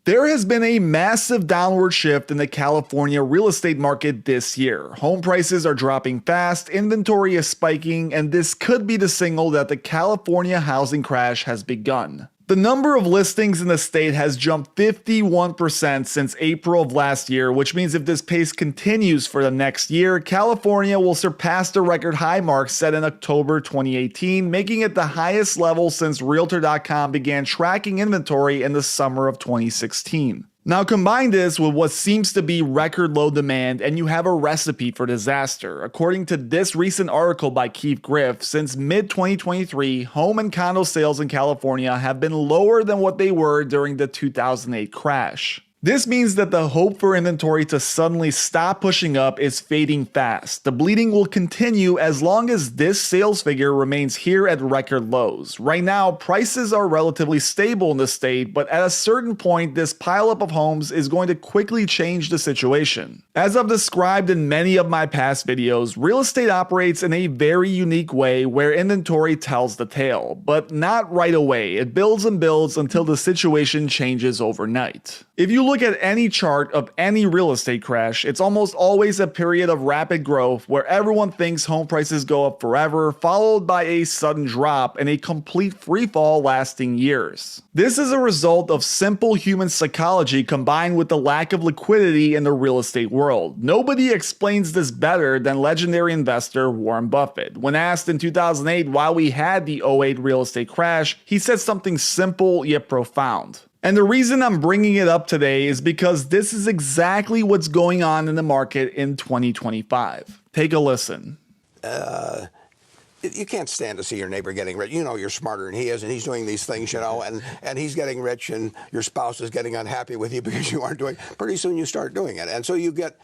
There has been a massive downward shift in the California real estate market this year. Home prices are dropping fast, inventory is spiking, and this could be the signal that the California housing crash has begun. The number of listings in the state has jumped 51% since April of last year, which means if this pace continues for the next year, California will surpass the record high mark set in October 2018, making it the highest level since Realtor.com began tracking inventory in the summer of 2016. Now combine this with what seems to be record low demand and you have a recipe for disaster. According to this recent article by Keith Griff, since mid-2023, home and condo sales in California have been lower than what they were during the 2008 crash. This means that the hope for inventory to suddenly stop pushing up is fading fast. The bleeding will continue as long as this sales figure remains here at record lows. Right now, prices are relatively stable in the state, but at a certain point, this pileup of homes is going to quickly change the situation. As I've described in many of my past videos, real estate operates in a very unique way where inventory tells the tale, but not right away. It builds and builds until the situation changes overnight. If you look at any chart of any real estate crash, it's almost always a period of rapid growth where everyone thinks home prices go up forever, followed by a sudden drop and a complete freefall lasting years. This is a result of simple human psychology combined with the lack of liquidity in the real estate world. Nobody explains this better than legendary investor Warren Buffett. When asked in 2008 why we had the '08 real estate crash, he said something simple yet profound. And the reason I'm bringing it up today is because this is exactly what's going on in the market in 2025. Take a listen. You can't stand to see your neighbor getting rich. You know you're smarter than he is, and he's doing these things, and he's getting rich, and your spouse is getting unhappy with you because you aren't doing it. Pretty soon you start doing it. And so you get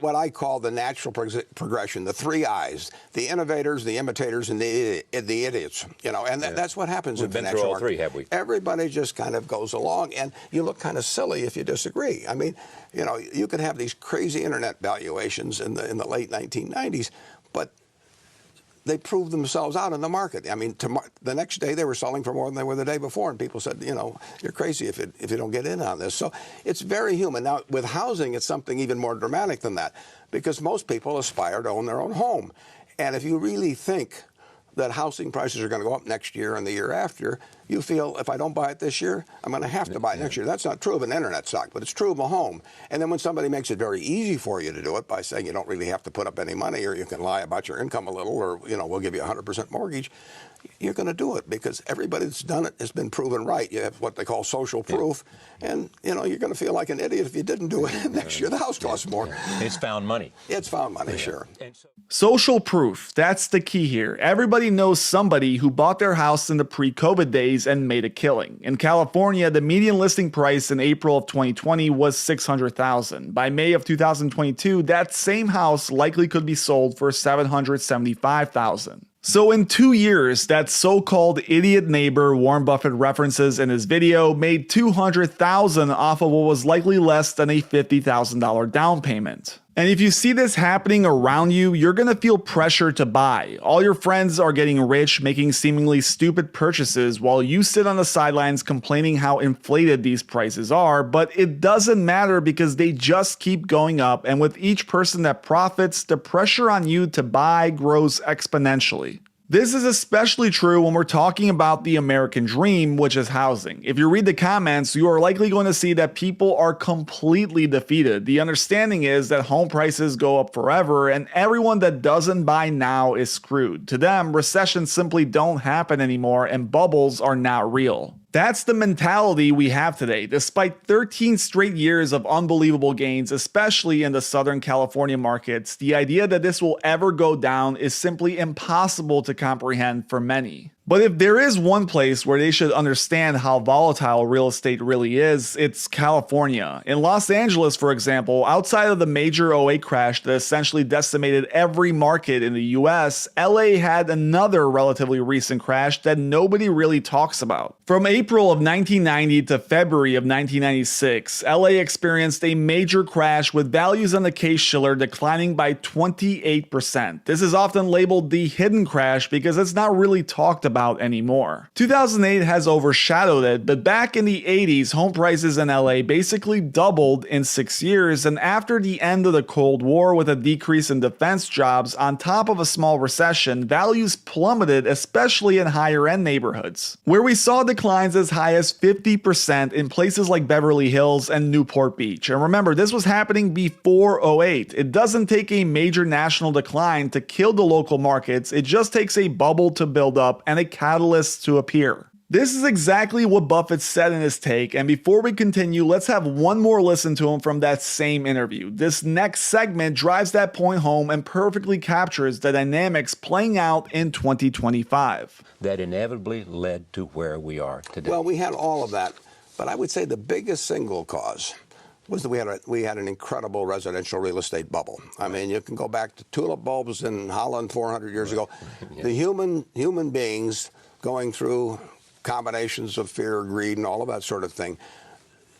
what I call the natural progression, the three I's: the innovators, the imitators, and the idiots. And that's what happens in financial markets. We've been through all three, have we? Everybody just kind of goes along, and you look kind of silly if you disagree. I mean, you could have these crazy internet valuations in the late 1990s, but they proved themselves out in the market. I mean, the next day they were selling for more than they were the day before, and people said, you're crazy if you don't get in on this. So it's very human. Now, with housing, it's something even more dramatic than that, because most people aspire to own their own home. And if you really think that housing prices are going to go up next year and the year after, you feel, if I don't buy it this year, I'm going to have to buy it next year. That's not true of an internet stock, but it's true of a home. And then when somebody makes it very easy for you to do it by saying you don't really have to put up any money, or you can lie about your income a little, or we'll give you a 100% mortgage, you're going to do it because everybody that's done it has been proven right. You have what they call social proof, and you're going to feel like an idiot if you didn't do it. Next year the house costs more. It's found money. It's found money, sure. Social proof, that's the key here. Everybody knows somebody who bought their house in the pre-COVID days and made a killing. In California, the median listing price in April of 2020 was $600,000. By May of 2022, that same house likely could be sold for $775,000. So in 2 years, that so-called idiot neighbor Warren Buffett references in his video made $200,000 off of what was likely less than a $50,000 down payment. And if you see this happening around you, you're gonna feel pressure to buy. All your friends are getting rich, making seemingly stupid purchases, while you sit on the sidelines complaining how inflated these prices are, but it doesn't matter because they just keep going up, and with each person that profits, the pressure on you to buy grows exponentially. This is especially true when we're talking about the American dream, which is housing. If you read the comments, you are likely going to see that people are completely defeated. The understanding is that home prices go up forever, and everyone that doesn't buy now is screwed. To them, recessions simply don't happen anymore, and bubbles are not real. That's the mentality we have today. Despite 13 straight years of unbelievable gains, especially in the Southern California markets, the idea that this will ever go down is simply impossible to comprehend for many. But if there is one place where they should understand how volatile real estate really is, it's California. In Los Angeles, for example, outside of the major '08 crash that essentially decimated every market in the US, LA had another relatively recent crash that nobody really talks about. From April of 1990 to February of 1996, LA experienced a major crash with values on the Case-Shiller declining by 28%. This is often labeled the hidden crash because it's not really talked about about anymore. 2008 has overshadowed it, but back in the 80s, home prices in LA basically doubled in 6 years, and after the end of the Cold War with a decrease in defense jobs on top of a small recession, values plummeted, especially in higher-end neighborhoods, where we saw declines as high as 50% in places like Beverly Hills and Newport Beach. And remember, this was happening before '08. It doesn't take a major national decline to kill the local markets, it just takes a bubble to build up and a catalyst to appear. This is exactly what Buffett said in his take, and before we continue, let's have one more listen to him from that same interview. This next segment drives that point home and perfectly captures the dynamics playing out in 2025. That inevitably led to where we are today. Well, we had all of that, but I would say the biggest single cause was that we had an incredible residential real estate bubble. I mean, you can go back to tulip bulbs in Holland 400 years ago. Yeah. The human beings going through combinations of fear, greed, and all of that sort of thing,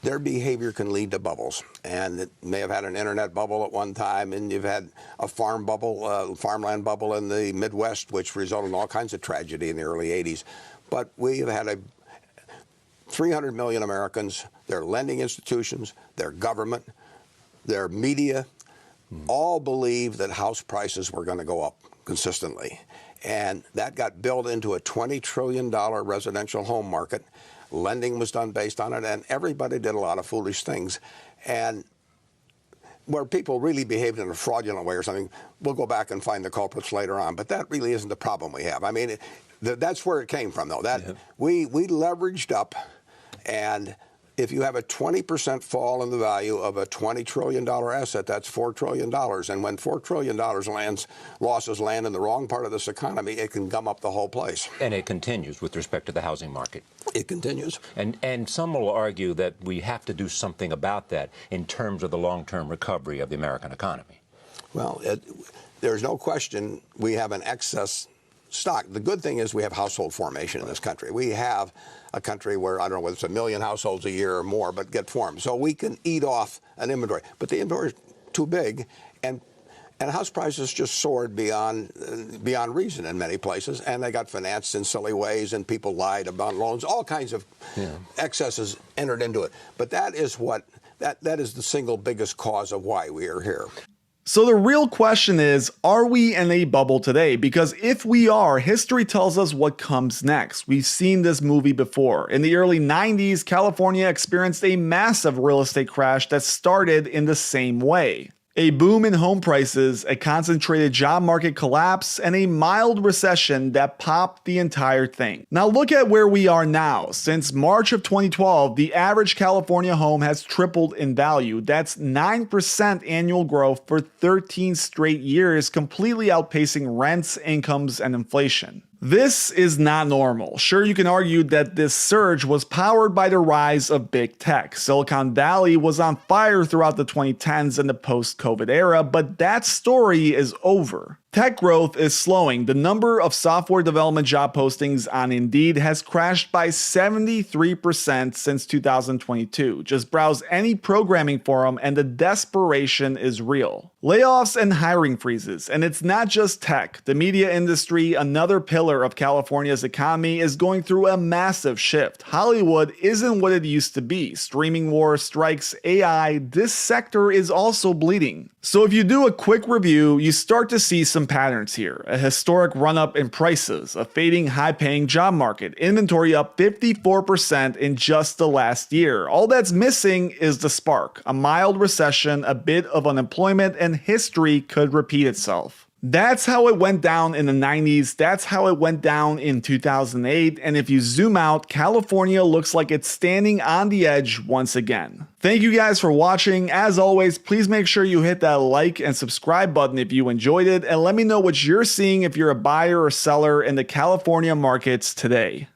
their behavior can lead to bubbles. And it may have had an internet bubble at one time, and you've had a farmland bubble in the Midwest, which resulted in all kinds of tragedy in the early 80s. But we have had 300 million Americans, their lending institutions, their government, their media, all believe that house prices were going to go up consistently. And that got built into a $20 trillion residential home market. Lending was done based on it, and everybody did a lot of foolish things. And where people really behaved in a fraudulent way or something, we'll go back and find the culprits later on. But that really isn't the problem we have. I mean, that's where it came from, though. We leveraged up, and if you have a 20% fall in the value of a $20 trillion asset, that's $4 trillion. And when $4 trillion losses land in the wrong part of this economy, it can gum up the whole place. And it continues with respect to the housing market. It continues. And some will argue that we have to do something about that in terms of the long-term recovery of the American economy. Well, there's no question we have an excess stock. The good thing is we have household formation in this country. We have a country where, I don't know whether it's 1 million households a year or more, but get formed. So we can eat off an inventory. But the inventory is too big, and house prices just soared beyond reason in many places, and they got financed in silly ways, and people lied about loans. All kinds of excesses entered into it. But that is that is the single biggest cause of why we are here. So the real question is, are we in a bubble today? Because if we are, history tells us what comes next. We've seen this movie before. In the early 90s, California experienced a massive real estate crash that started in the same way. A boom in home prices, a concentrated job market collapse, and a mild recession that popped the entire thing. Now look at where we are now. Since March of 2012, the average California home has tripled in value. That's 9% annual growth for 13 straight years, completely outpacing rents, incomes, and inflation. This is not normal. Sure, you can argue that this surge was powered by the rise of big tech. Silicon Valley was on fire throughout the 2010s and the post-COVID era, but that story is over. Tech growth is slowing. The number of software development job postings on Indeed has crashed by 73% since 2022. Just browse any programming forum and the desperation is real. Layoffs and hiring freezes, and it's not just tech. The media industry, another pillar of California's economy, is going through a massive shift. Hollywood isn't what it used to be. Streaming wars, strikes, AI, this sector is also bleeding. So if you do a quick review, you start to see some patterns here. A historic run-up in prices, a fading high-paying job market, inventory up 54% in just the last year. All that's missing is the spark. A mild recession, a bit of unemployment, and history could repeat itself. That's how it went down in the 90s, that's how it went down in 2008, and if you zoom out, California looks like it's standing on the edge once again. Thank you guys for watching. As always, please make sure you hit that like and subscribe button if you enjoyed it, and let me know what you're seeing if you're a buyer or seller in the California markets today.